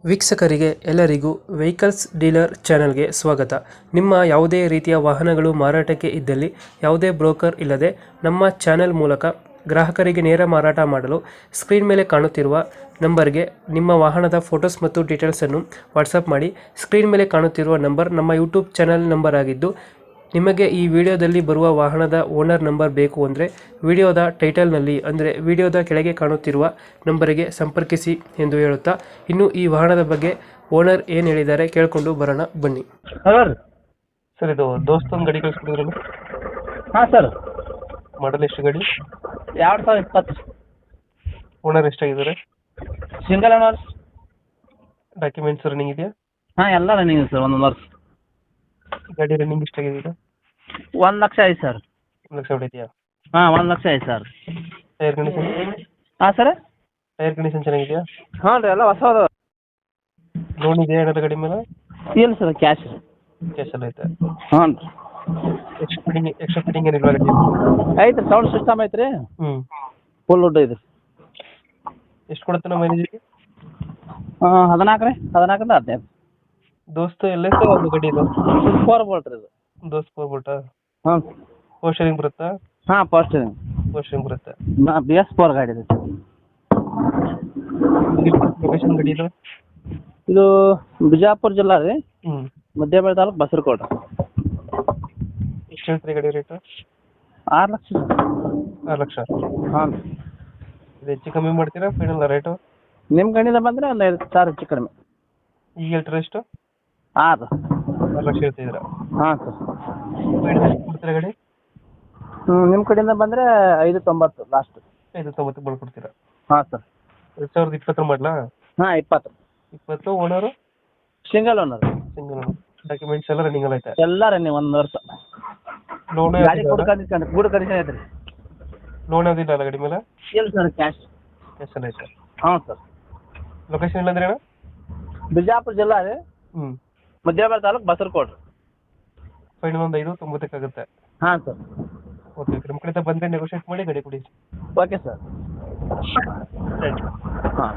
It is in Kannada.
ವೀಕ್ಷಕರಿಗೆ ಎಲ್ಲರಿಗೂ ವೆಹಿಕಲ್ಸ್ ಡೀಲರ್ ಚಾನೆಲ್ಗೆ ಸ್ವಾಗತ. ನಿಮ್ಮ ಯಾವುದೇ ರೀತಿಯ ವಾಹನಗಳು ಮಾರಾಟಕ್ಕೆ ಇದ್ದಲ್ಲಿ ಯಾವುದೇ ಬ್ರೋಕರ್ ಇಲ್ಲದೆ ನಮ್ಮ ಚಾನೆಲ್ ಮೂಲಕ ಗ್ರಾಹಕರಿಗೆ ನೇರ ಮಾರಾಟ ಮಾಡಲು ಸ್ಕ್ರೀನ್ ಮೇಲೆ ಕಾಣುತ್ತಿರುವ ನಂಬರ್ಗೆ ನಿಮ್ಮ ವಾಹನದ ಫೋಟೋಸ್ ಮತ್ತು ಡೀಟೇಲ್ಸನ್ನು ವಾಟ್ಸಪ್ ಮಾಡಿ. ಸ್ಕ್ರೀನ್ ಮೇಲೆ ಕಾಣುತ್ತಿರುವ ನಂಬರ್ ನಮ್ಮ ಯೂಟ್ಯೂಬ್ ಚಾನೆಲ್ ನಂಬರ್ ಆಗಿದ್ದು, ನಿಮಗೆ ಈ ವಿಡಿಯೋದಲ್ಲಿ ಬರುವ ವಾಹನದ ಓನರ್ ನಂಬರ್ ಬೇಕು ಅಂದರೆ ವಿಡಿಯೋದ ಟೈಟಲ್ನಲ್ಲಿ ಅಂದರೆ ವಿಡಿಯೋದ ಕೆಳಗೆ ಕಾಣುತ್ತಿರುವ ನಂಬರಿಗೆ ಸಂಪರ್ಕಿಸಿ ಎಂದು ಹೇಳುತ್ತಾ, ಇನ್ನು ಈ ವಾಹನದ ಬಗ್ಗೆ ಓನರ್ ಏನು ಹೇಳಿದ್ದಾರೆ ಕೇಳಿಕೊಂಡು ಬರೋಣ ಬನ್ನಿ. ಹಲೋ ರೀ. ಸರ್, ಇದು ದೋಸ್ತೊಂದು ಗಾಡಿ ಕಳಿಸ್ಕೊಡಿದ್ರಲ್ಲ, ಹಾಂ ಸರ್, ಮಾಡಲ್ ಎಷ್ಟು ಗಾಡಿ? 2020 ಓನರ್ ಎಷ್ಟಾಗಿದ್ದಾರೆ? Single owner. ಡಾಕ್ಯುಮೆಂಟ್ಸ್ ರನ್ನಿಂಗ್ ಇದೆಯಾ? ಹಾಂ, ಎಲ್ಲ ರನ್ನಿಂಗ್ ಸರ್. 1 ವರ್ಷ ಗಾಡಿ ರನ್ನಿಂಗ್ ಎಷ್ಟಾಗಿದೆ ಈಗ? 1 ಲಕ್ಷ ಐತೆ ಸರ್. 1 ಲಕ್ಷ ಹೊಡಿದೆಯಾ? ಹಾಂ, 1 ಲಕ್ಷ ಐತೆ ಸರ್. Tyre condition? ಹಾಂ ಸರ್. ಟೈರ್ ಕಂಡೀಷನ್ ಚೆನ್ನಾಗಿದೆಯಾ? ಹಾಂ ರೀ, ಎಲ್ಲ ಹೊಸ ಲೋನ್ ಇದೆಯಾ ಏನಾದ್ರು ಗಾಡಿ ಮೇಲೆ? ಇಲ್ಲ ಸರ್, ಕ್ಯಾಶ್. ಕ್ಯಾಶ್ ಎಲ್ಲ ಐತೆ? ಹಾಂ ರೀ, ಎಕ್ಸ್ಟ್ರಾ ಫಿಟ್ಟಿಂಗ್ ಏನಿಲ್ವಾ ಗಾಡಿ? ಐತೆ ರೀ. ಸೌಂಡ್ ಸಿಸ್ಟಮ್ ಐತೆ ರೀ. ಫುಲ್ ವುಡ್ ಇದೆ. ಎಷ್ಟು ಕೊಡುತ್ತೆ ನಮ್ಮ ಮೈಲೇಜಿಗೆ? 14 ರೀ, 14 15. ದೋಸ್ತ ಎಲ್ಲೇ ಸರ್ ಒಂದು ಗಾಡಿ ಇದು? 4 ಬೋಲ್ಟ್ ರೀ ಇದು. ದೋಸ್ತ್ ಹೋಗ್ಬಿಟ್ಟ? ಹಾಂ. ಪವರ್ ಸ್ಟೇರಿಂಗ್ ಬರುತ್ತಾ? ಹಾಂ, ಫಸ್ಟಿಂಗ್ ಪವರ್ ಸ್ಟೇರಿಂಗ್ ಬರುತ್ತೆ. BS4 ಗಾಡಿ ಇದೆ. ಲೊಕೇಶನ್ ಗಾಡಿ ಇದು? ಇದು ಬಿಜಾಪುರ ಜಿಲ್ಲಾ ರೀ, ಹ್ಞೂ. ಮಧ್ಯಬೆಳೆ ತಾಲೂಕು, ಬಸರಕೋಟೆ. ಎಷ್ಟು ಹೇಳ್ತೀರಿ ಗಾಡಿ ರೇಟು? 6 ಲಕ್ಷ. 6 ಲಕ್ಷ? ಹಾಂ. ಇದು ಹೆಚ್ಚು ಕಮ್ಮಿ ಮಾಡ್ತೀರಾ ಫೈನಲ್ ರೇಟು? ನಿಮ್ಮ ಕಡೆಯಿಂದ ಬಂದರೆ ಒಂದು 5,000 ಹೆಚ್ಚು ಕಡಿಮೆ. ಈಗ ಹೇಳ್ತೀರಾ ಎಷ್ಟು? 6. 6 ಲಕ್ಷ ಹೇಳ್ತಿದ್ದೀರಾ? ಹಾಂ ಸರ್. ಫೈನಲ್ ಎಷ್ಟು ಕೊಡ್ತೀರಾ ಗಾಡಿ? ನಿಮ್ಮ ಕಡೆಯಿಂದ ಬಂದರೆ 5,90 ಲಾಸ್ಟ್. 5,90 ಮಾಡ್ಕೊಡ್ತೀರಾ? ಹಾಂ ಸರ್. 2020 ಮಾಡಲಾ? ಹಾಂ, 20. 20. Owner? Single owner. Single owner. Documents ಎಲ್ಲ ರನ್ನಿಂಗ್ ಐತೆ? ಎಲ್ಲ ರನ್ನಿಂಗ್ 1 ವರ್ಷ. ಲೋನ್ ಗಾಡಿ ಗುಡ್ ಕಂಡೀಷನ್ ಐತೆ ರೀ. ಲೋನ್ ಯಾವುದಿಲ್ಲ ಅಲ್ಲ ಗಾಡಿ ಮೇಲೆ? ಇಲ್ಲ ಸರ್, ಕ್ಯಾಶ್. ಕ್ಯಾಶ್ ಎಲ್ಲ ಐತೆ? ಹಾಂ ಸರ್. ಲೊಕೇಶನ್ ಇಲ್ಲ ಅಂದ್ರೆ ಅಣ್ಣ? ಬಿಜಾಪುರ ಜಿಲ್ಲಾ ರೀ, ಹ್ಞೂ. ಮಧ್ಯಬೆಳೆ ತಾಲೂಕು, ಬಸರಕೋಟೆ. ಫೈನಲ್ ಒಂದು 5,90 ಆಗುತ್ತೆ? ಹಾಂ ಸರ್. Okay okay. ನಮ್ಮ ಕಡೆಯಿಂದ ಬಂದರೆ ನೆಗೋಷಿಯೇಟ್ ಮಾಡಿ ಗಾಡಿ ಕೊಡಿ. Okay sir. Thank you. ಹಾಂ.